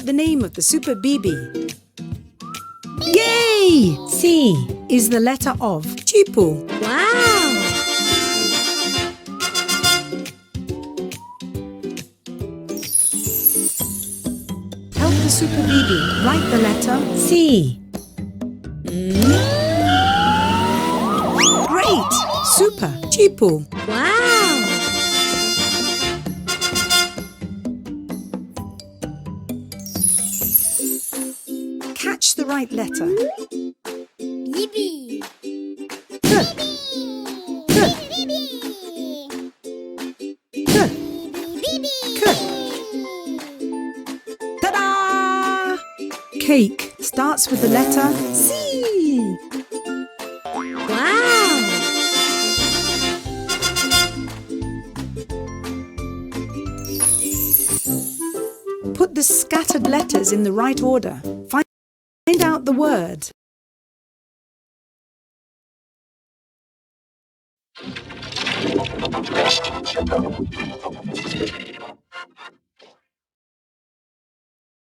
the name of the Super BB. Yay! C is the letter of Chipu. Wow! Help the Super BB write the letter C. Great! Super Chipu. Wow! Catch the right letter. Bibi. K. K. K. K. Ta-da! Cake starts with the letter C. Wow! Put the scattered letters in the right order. Find out the word.